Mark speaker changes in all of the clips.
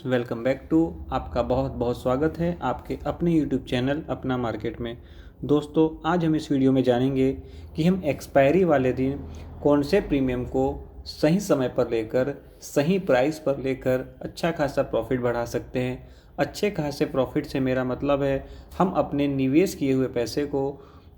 Speaker 1: Friends, welcome back to आपका बहुत बहुत स्वागत है आपके अपने यूट्यूब चैनल अपना मार्केट में। दोस्तों, आज हम इस वीडियो में जानेंगे कि हम एक्सपायरी वाले दिन कौन से प्रीमियम को सही समय पर लेकर सही प्राइस पर लेकर अच्छा खासा प्रॉफिट बढ़ा सकते हैं। अच्छे खासे प्रॉफिट से मेरा मतलब है हम अपने निवेश किए हुए पैसे को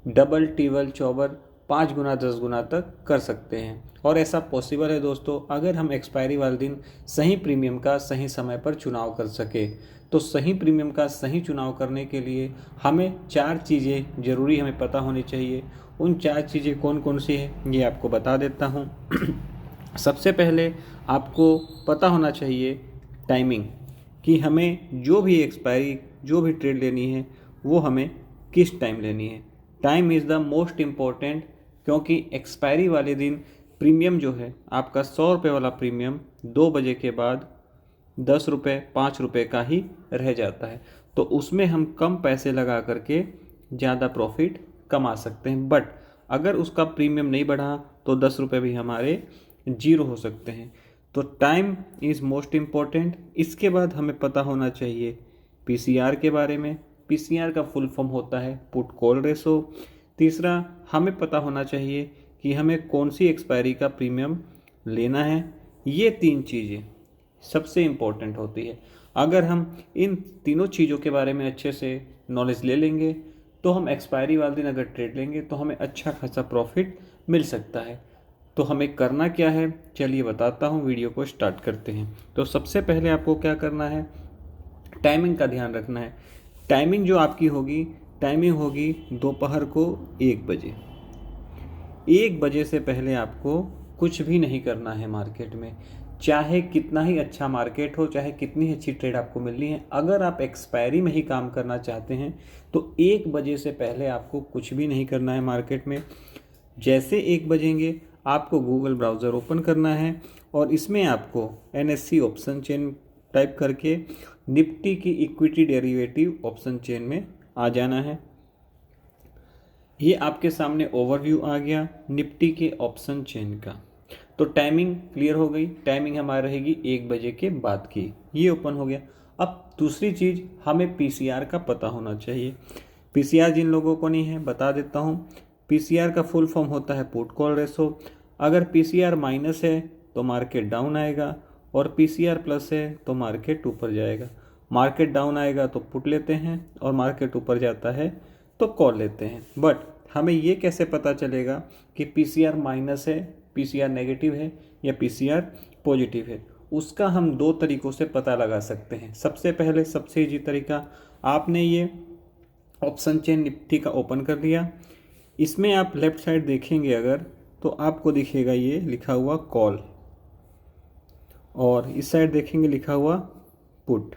Speaker 1: डबल टिबल चौबर 5 गुना 10 गुना तक कर सकते हैं। और ऐसा पॉसिबल है दोस्तों, अगर हम एक्सपायरी वाले दिन सही प्रीमियम का सही समय पर चुनाव कर सके। तो सही प्रीमियम का सही चुनाव करने के लिए हमें 4 चीज़ें ज़रूरी हमें पता होनी चाहिए। उन 4 चीज़ें कौन कौन सी हैं ये आपको बता देता हूँ। सबसे पहले आपको पता होना चाहिए टाइमिंग, कि हमें जो भी ट्रेड लेनी है वो हमें किस टाइम लेनी है। Time is the most important, क्योंकि एक्सपायरी वाले दिन प्रीमियम जो है आपका 100 रुपये वाला प्रीमियम 2 बजे के बाद 10 रुपये 5 रुपये का ही रह जाता है। तो उसमें हम कम पैसे लगा करके ज़्यादा प्रॉफिट कमा सकते हैं। बट अगर उसका प्रीमियम नहीं बढ़ा तो 10 रुपये भी हमारे जीरो हो सकते हैं। तो टाइम इज़ मोस्ट इम्पॉर्टेंट। इसके बाद हमें पता होना चाहिए पीसीआर के बारे में। पीसीआर का फुल फॉर्म होता है पुट कॉल रेशो। तीसरा, हमें पता होना चाहिए कि हमें कौन सी एक्सपायरी का प्रीमियम लेना है। ये 3 चीज़ें सबसे इम्पोर्टेंट होती है। अगर हम इन तीनों चीज़ों के बारे में अच्छे से नॉलेज ले लेंगे तो हम एक्सपायरी वाले दिन अगर ट्रेड लेंगे तो हमें अच्छा खासा प्रॉफिट मिल सकता है। तो हमें करना क्या है, चलिए बताता हूँ। वीडियो को स्टार्ट करते हैं। तो सबसे पहले आपको क्या करना है, टाइमिंग का ध्यान रखना है। टाइमिंग जो आपकी होगी, टाइमिंग होगी दोपहर को 1 बजे। 1 बजे से पहले आपको कुछ भी नहीं करना है मार्केट में। चाहे कितना ही अच्छा मार्केट हो, चाहे कितनी अच्छी ट्रेड आपको मिलनी है, अगर आप एक्सपायरी में ही काम करना चाहते हैं तो 1 बजे से पहले आपको कुछ भी नहीं करना है मार्केट में। जैसे 1 बजेंगे आपको गूगल ब्राउज़र ओपन करना है और इसमें आपको NSE ऑप्शन चेन टाइप करके निफ्टी की इक्विटी डेरिवेटिव ऑप्शन चेन में आ जाना है। ये आपके सामने ओवरव्यू आ गया निफ्टी के ऑप्शन चेन का। तो टाइमिंग क्लियर हो गई। टाइमिंग हमारी रहेगी 1 बजे के बाद की। ये ओपन हो गया। अब दूसरी चीज़, हमें पीसीआर का पता होना चाहिए। पीसीआर जिन लोगों को नहीं है बता देता हूँ। पीसीआर का फुल फॉर्म होता है पुट कॉल रेशो। अगर पीसीआर माइनस है तो मार्केट डाउन आएगा और पीसीआर प्लस है तो मार्केट ऊपर जाएगा। मार्केट डाउन आएगा तो पुट लेते हैं और मार्केट ऊपर जाता है तो कॉल लेते हैं। बट हमें ये कैसे पता चलेगा कि पीसीआर माइनस है, पीसीआर नेगेटिव है या पीसीआर पॉजिटिव है? उसका हम 2 तरीक़ों से पता लगा सकते हैं। सबसे पहले सबसे ईजी तरीका, आपने ये ऑप्शन चेन निफ्टी का ओपन कर लिया। इसमें आप लेफ़्ट साइड देखेंगे अगर तो आपको दिखेगा ये लिखा हुआ कॉल, और इस साइड देखेंगे लिखा हुआ पुट।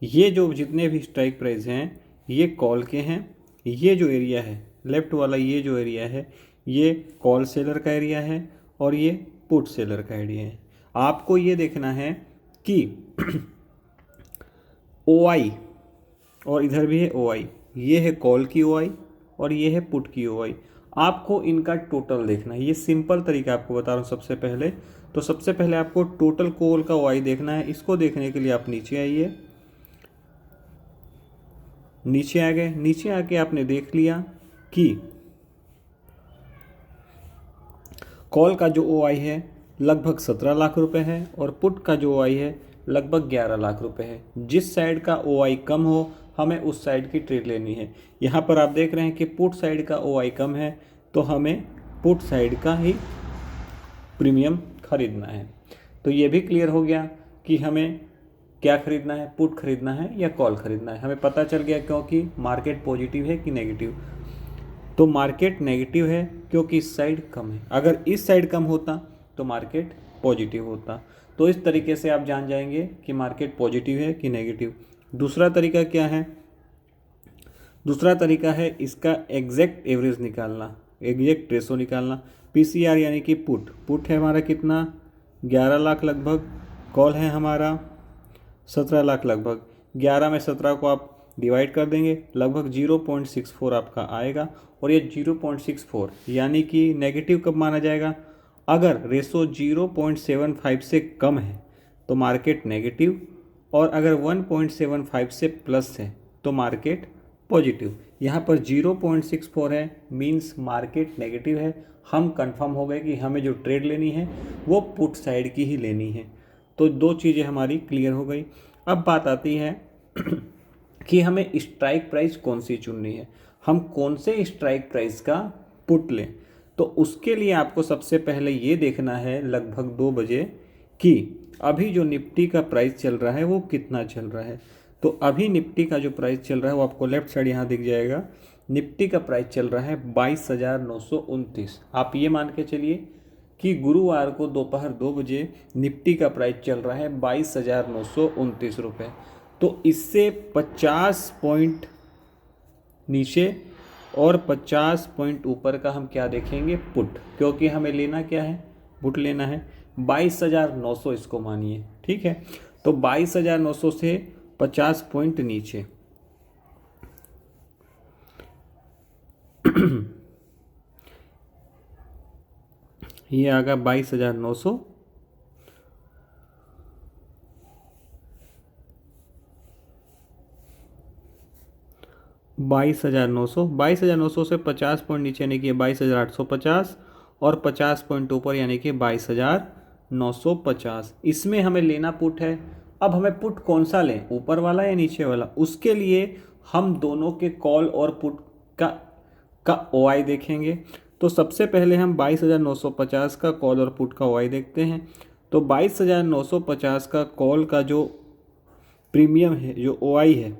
Speaker 1: ये जो जितने भी स्ट्राइक प्राइस हैं ये कॉल के हैं। ये जो एरिया है लेफ़्ट वाला, ये जो एरिया है ये कॉल सेलर का एरिया है और ये पुट सेलर का एरिया है। आपको ये देखना है कि OI, और इधर भी है OI, ये है कॉल की OI और ये है पुट की OI। आपको इनका टोटल देखना है। ये सिंपल तरीका आपको बता रहा हूँ। सबसे पहले आपको टोटल कॉल का OI देखना है। इसको देखने के लिए आप नीचे आइए। नीचे आ गए। नीचे आके आपने देख लिया कि कॉल का जो OI है लगभग 17 लाख रुपए है और पुट का जो OI है लगभग 11 लाख रुपए है। जिस साइड का OI कम हो हमें उस साइड की ट्रेड लेनी है। यहाँ पर आप देख रहे हैं कि पुट साइड का OI कम है तो हमें पुट साइड का ही प्रीमियम खरीदना है। तो ये भी क्लियर हो गया कि हमें क्या खरीदना है, पुट खरीदना है या कॉल खरीदना है। हमें पता चल गया क्योंकि मार्केट पॉजिटिव है कि नेगेटिव। तो मार्केट नेगेटिव है क्योंकि इस साइड कम है। अगर इस साइड कम होता तो मार्केट पॉजिटिव होता। तो इस तरीके से आप जान जाएंगे कि मार्केट पॉजिटिव है कि नेगेटिव। दूसरा तरीका क्या है? दूसरा तरीका है इसका एग्जैक्ट एवरेज निकालना, एग्जैक्ट रेशो निकालना। पीसीआर यानी कि पुट है हमारा कितना, 11 लाख लगभग। कॉल है हमारा 17 लाख लगभग। 11 में 17 को आप डिवाइड कर देंगे, लगभग 0.64 आपका आएगा। और ये 0.64 यानी कि नेगेटिव कब माना जाएगा? अगर रेशो 0.75 से कम है तो मार्केट नेगेटिव, और अगर 1.75 से प्लस है तो मार्केट पॉजिटिव। यहाँ पर 0.64 है मींस मार्केट नेगेटिव है। हम कंफर्म हो गए कि हमें जो ट्रेड लेनी है वो पुट साइड की ही लेनी है। तो दो चीज़ें हमारी क्लियर हो गई। अब बात आती है कि हमें स्ट्राइक प्राइस कौन सी चुननी है, हम कौन से स्ट्राइक प्राइस का पुट लें। तो उसके लिए आपको सबसे पहले ये देखना है लगभग 2 बजे कि अभी जो निफ्टी का प्राइस चल रहा है वो कितना चल रहा है। तो अभी निफ्टी का जो प्राइस चल रहा है वो आपको लेफ्ट साइड यहाँ दिख जाएगा। निफ्टी का प्राइस चल रहा है 22,929। आप ये मान के चलिए कि गुरुवार को दोपहर 2 बजे निफ्टी का प्राइस चल रहा है 22,929 रुपये। तो इससे 50 पॉइंट नीचे और 50 पॉइंट ऊपर का हम क्या देखेंगे, पुट, क्योंकि हमें लेना क्या है, पुट लेना है 22,900 इसको मानिए, ठीक है। तो 22,900 से 50 पॉइंट नीचे ये आ गया 22,900। बाईस हज़ार नौ सौ से 50 पॉइंट नीचे यानी कि 22,850 और 50 पॉइंट ऊपर यानी कि 22,950। इसमें हमें लेना पुट है। अब हमें पुट कौन सा लें, ऊपर वाला या नीचे वाला, उसके लिए हम दोनों के कॉल और पुट का ओआई देखेंगे। तो सबसे पहले हम 22,950 का कॉल और पुट का ओआई देखते हैं। तो 22,950 का कॉल का जो प्रीमियम है, जो ओआई है,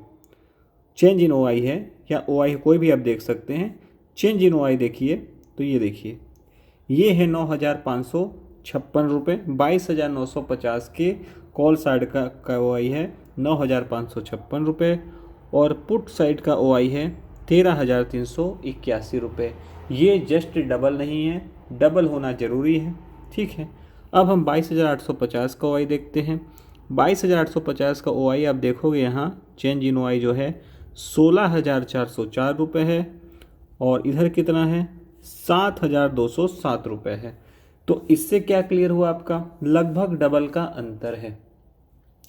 Speaker 1: चेंज इन ओआई है या ओआई कोई भी आप देख सकते हैं। चेंज इन ओआई देखिए तो ये देखिए, ये है 9,556 रुपये। 22,950 के कॉल साइड का ओआई है 9,556 रुपये और पुट साइड का ओआई है 13,381 रुपये। ये जस्ट डबल नहीं है, डबल होना ज़रूरी है, ठीक है। अब हम 22,850 का ओआई देखते हैं। 22,850 का ओआई आप देखोगे यहाँ चेंज इन ओआई जो है 16,404 रुपये है और इधर कितना है 7,207 रुपये है। तो इससे क्या क्लियर हुआ आपका, लगभग डबल का अंतर है,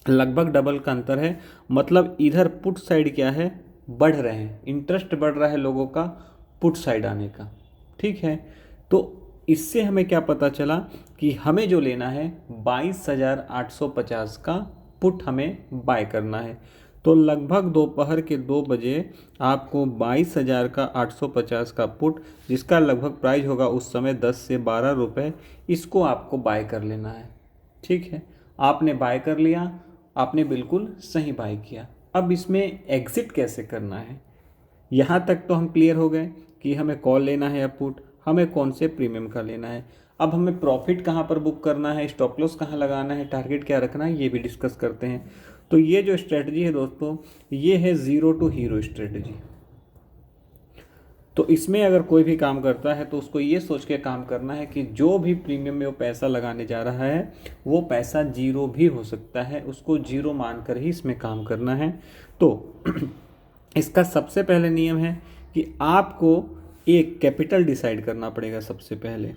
Speaker 1: लगभग डबल का अंतर है। मतलब इधर पुट साइड क्या है, बढ़ रहे हैं, इंटरेस्ट बढ़ रहा है लोगों का पुट साइड आने का, ठीक है। तो इससे हमें क्या पता चला कि हमें जो लेना है 22,850 का पुट हमें बाय करना है। तो लगभग दोपहर के 2 बजे आपको 22,850 का पुट, जिसका लगभग प्राइस होगा उस समय 10 से 12 रुपये, इसको आपको बाय कर लेना है, ठीक है। आपने बाय कर लिया, आपने बिल्कुल सही बाय किया। अब इसमें एग्ज़िट कैसे करना है, यहाँ तक तो हम क्लियर हो गए कि हमें कॉल लेना है या पुट, हमें कौन से प्रीमियम का लेना है। अब हमें प्रॉफिट कहाँ पर बुक करना है, स्टॉप लॉस कहाँ लगाना है, टारगेट क्या रखना है, ये भी डिस्कस करते हैं। तो ये जो स्ट्रेटजी है दोस्तों, ये है ज़ीरो टू हीरो स्ट्रेटजी। तो इसमें अगर कोई भी काम करता है तो उसको ये सोच के काम करना है कि जो भी प्रीमियम में वो पैसा लगाने जा रहा है वो पैसा जीरो भी हो सकता है, उसको जीरो मानकर ही इसमें काम करना है। तो इसका सबसे पहले नियम है कि आपको एक कैपिटल डिसाइड करना पड़ेगा सबसे पहले।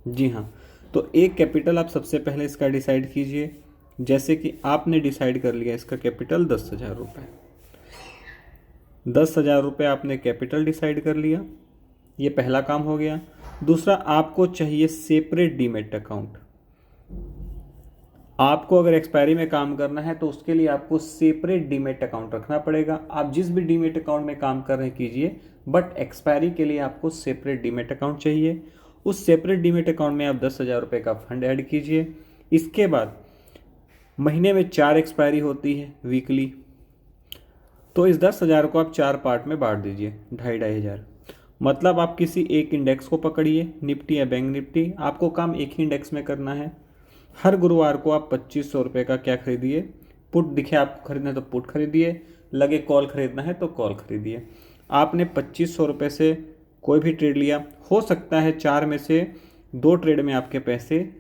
Speaker 1: जी हाँ, तो एक कैपिटल आप सबसे पहले इसका डिसाइड कीजिए। जैसे कि आपने डिसाइड कर लिया इसका कैपिटल 10,000 रुपये, 10,000 रुपये आपने कैपिटल डिसाइड कर लिया, ये पहला काम हो गया। दूसरा, आपको चाहिए सेपरेट डीमेट अकाउंट। आपको अगर एक्सपायरी में काम करना है तो उसके लिए आपको सेपरेट डीमेट अकाउंट रखना पड़ेगा। आप जिस भी डीमेट अकाउंट में काम कर रहे हैं कीजिए, बट एक्सपायरी के लिए आपको सेपरेट डीमेट अकाउंट चाहिए। उस सेपरेट डीमेट अकाउंट में आप 10,000 रुपये का फंड ऐड कीजिए। इसके बाद महीने में 4 एक्सपायरी होती है वीकली, तो इस 10,000 को आप 4 पार्ट में बांट दीजिए, 2,500। मतलब आप किसी एक इंडेक्स को पकड़िए, निफ्टी या बैंक निफ्टी, आपको काम एक ही इंडेक्स में करना है। हर गुरुवार को आप 2,500 रुपये का क्या खरीदिए, पुट दिखे आपको खरीदना है तो पुट खरीदिए, लगे कॉल खरीदना है तो कॉल खरीदिए। आपने 2,500 रुपये से कोई भी ट्रेड लिया, हो सकता है 4 में से 2 ट्रेड में आपके पैसे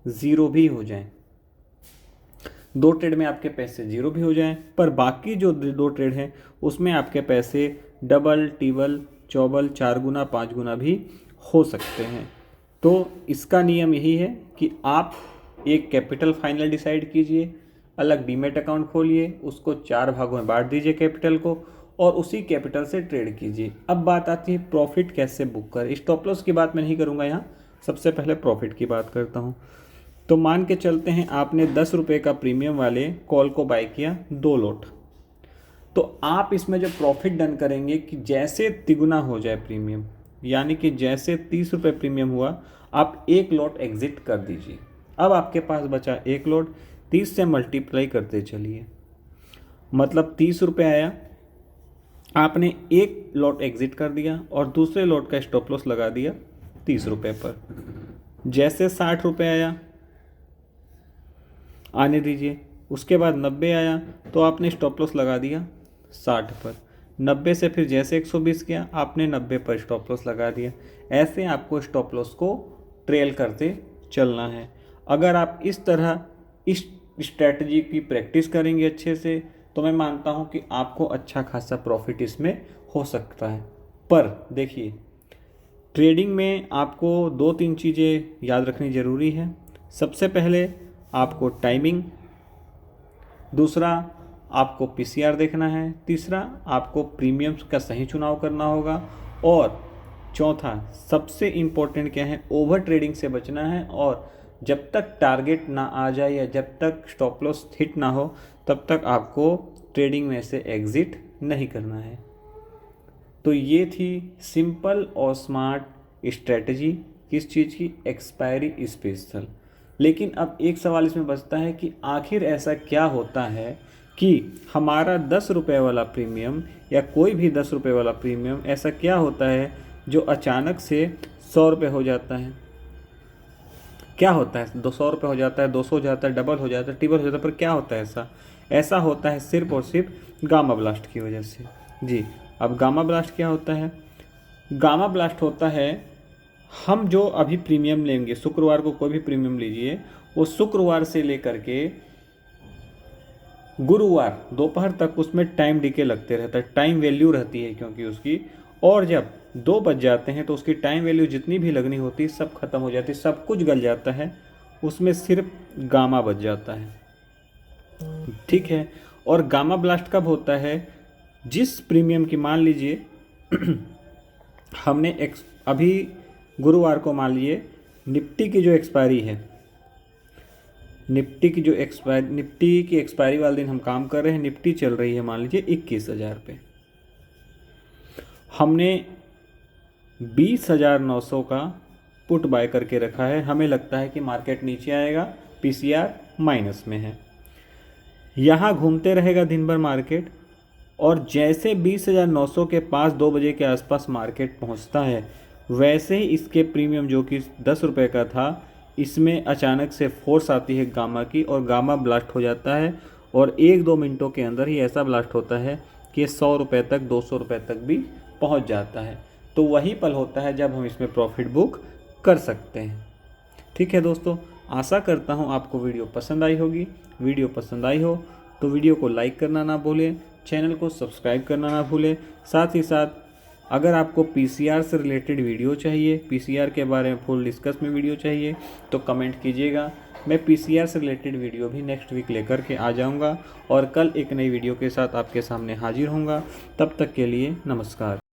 Speaker 1: ज़ीरो भी हो जाएं, 2 ट्रेड में आपके पैसे ज़ीरो भी हो जाएं, पर बाकी जो 2 ट्रेड हैं उसमें आपके पैसे डबल, टिबल, चौबल, 4 गुना, 5 गुना भी हो सकते हैं। तो इसका नियम यही है कि आप एक कैपिटल फाइनल डिसाइड कीजिए। अलग डीमेट अकाउंट खोलिए, उसको 4 भागों में बांट दीजिए कैपिटल को, और उसी कैपिटल से ट्रेड कीजिए। अब बात आती है प्रॉफिट कैसे बुक करें। स्टॉप लॉस की बात मैं नहीं करूँगा यहाँ, सबसे पहले प्रॉफिट की बात करता हूँ। तो मान के चलते हैं आपने 10 रुपये का प्रीमियम वाले कॉल को बाय किया 2 लॉट, तो आप इसमें जो प्रॉफिट डन करेंगे कि जैसे तिगुना हो जाए प्रीमियम, यानी कि जैसे 30 रुपये प्रीमियम हुआ आप 1 लॉट एग्जिट कर दीजिए। अब आपके पास बचा 1 लॉट, 30 से मल्टीप्लाई करते चलिए, मतलब 30 रुपये आया, आपने 1 लॉट एग्जिट कर दिया और दूसरे लॉट का स्टॉप लॉस लगा दिया 30 रुपये पर। जैसे 60 रुपये आया, आने दीजिए, उसके बाद 90 आया तो आपने स्टॉप लॉस लगा दिया 60 पर। 90 से फिर जैसे 120 किया, आपने 90 पर स्टॉप लॉस लगा दिया। ऐसे आपको स्टॉप लॉस को ट्रेल करते चलना है। अगर आप इस तरह इस स्ट्रैटेजी की प्रैक्टिस करेंगे अच्छे से, तो मैं मानता हूं कि आपको अच्छा खासा प्रॉफिट इसमें हो सकता है। पर देखिए, ट्रेडिंग में आपको 2-3 चीज़ें याद रखनी ज़रूरी है। सबसे पहले आपको टाइमिंग, दूसरा आपको पीसीआर देखना है, तीसरा आपको प्रीमियम्स का सही चुनाव करना होगा, और चौथा सबसे इम्पोर्टेंट क्या है, ओवर ट्रेडिंग से बचना है। और जब तक टारगेट ना आ जाए या जब तक स्टॉप लॉस हिट ना हो, तब तक आपको ट्रेडिंग में से एग्जिट नहीं करना है। तो ये थी सिंपल और स्मार्ट स्ट्रेटजी, किस चीज़ की, एक्सपायरी स्पेशल। लेकिन अब एक सवाल इसमें बचता है कि आखिर ऐसा क्या होता है कि हमारा 10 रुपये वाला प्रीमियम या कोई भी 10 रुपये वाला प्रीमियम ऐसा क्या होता है जो अचानक से 100 रुपये हो जाता है। क्या होता है, 200 रुपये हो जाता है, 200 हो जाता है, डबल हो जाता है, ट्रिपल हो जाता है, पर क्या होता है ऐसा होता है सिर्फ और सिर्फ गामा ब्लास्ट की वजह से। जी, अब गामा ब्लास्ट क्या होता है? गामा ब्लास्ट होता है, हम जो अभी प्रीमियम लेंगे, शुक्रवार को कोई भी प्रीमियम लीजिए, वो शुक्रवार से लेकर के गुरुवार दोपहर तक उसमें टाइम डिके लगते रहता है, टाइम वैल्यू रहती है क्योंकि उसकी, और जब 2 बज जाते हैं तो उसकी टाइम वैल्यू जितनी भी लगनी होती है सब खत्म हो जाती है, सब कुछ गल जाता है, उसमें सिर्फ गामा बच जाता है। ठीक है, और गामा ब्लास्ट कब होता है? जिस प्रीमियम की, मान लीजिए हमने अभी गुरुवार को मान लीजिए निफ्टी की जो एक्सपायरी है, निफ्टी की एक्सपायरी वाले दिन हम काम कर रहे हैं, निफ्टी चल रही है मान लीजिए 21,000 पे, हमने 20,900 का पुट बाय करके रखा है। हमें लगता है कि मार्केट नीचे आएगा, पीसीआर माइनस में है, यहाँ घूमते रहेगा दिन भर मार्केट, और जैसे 20,900 के पास 2 बजे के आसपास मार्केट पहुंचता है, वैसे ही इसके प्रीमियम जो कि 10 रुपये का था, इसमें अचानक से फोर्स आती है गामा की, और गामा ब्लास्ट हो जाता है, और 1-2 मिनटों के अंदर ही ऐसा ब्लास्ट होता है कि 100 रुपये तक, 200 रुपये तक भी पहुंच जाता है। तो वही पल होता है जब हम इसमें प्रॉफिट बुक कर सकते हैं। ठीक है दोस्तों, आशा करता हूं आपको वीडियो पसंद आई होगी। वीडियो पसंद आई हो तो वीडियो को लाइक करना ना भूलें, चैनल को सब्सक्राइब करना ना भूलें। साथ ही साथ अगर आपको पीसीआर से रिलेटेड वीडियो चाहिए, पीसीआर के बारे में फुल डिस्कस में वीडियो चाहिए, तो कमेंट कीजिएगा। मैं पीसीआर से रिलेटेड वीडियो भी नेक्स्ट वीक लेकर के आ जाऊंगा, और कल एक नई वीडियो के साथ आपके सामने हाजिर होऊंगा। तब तक के लिए नमस्कार।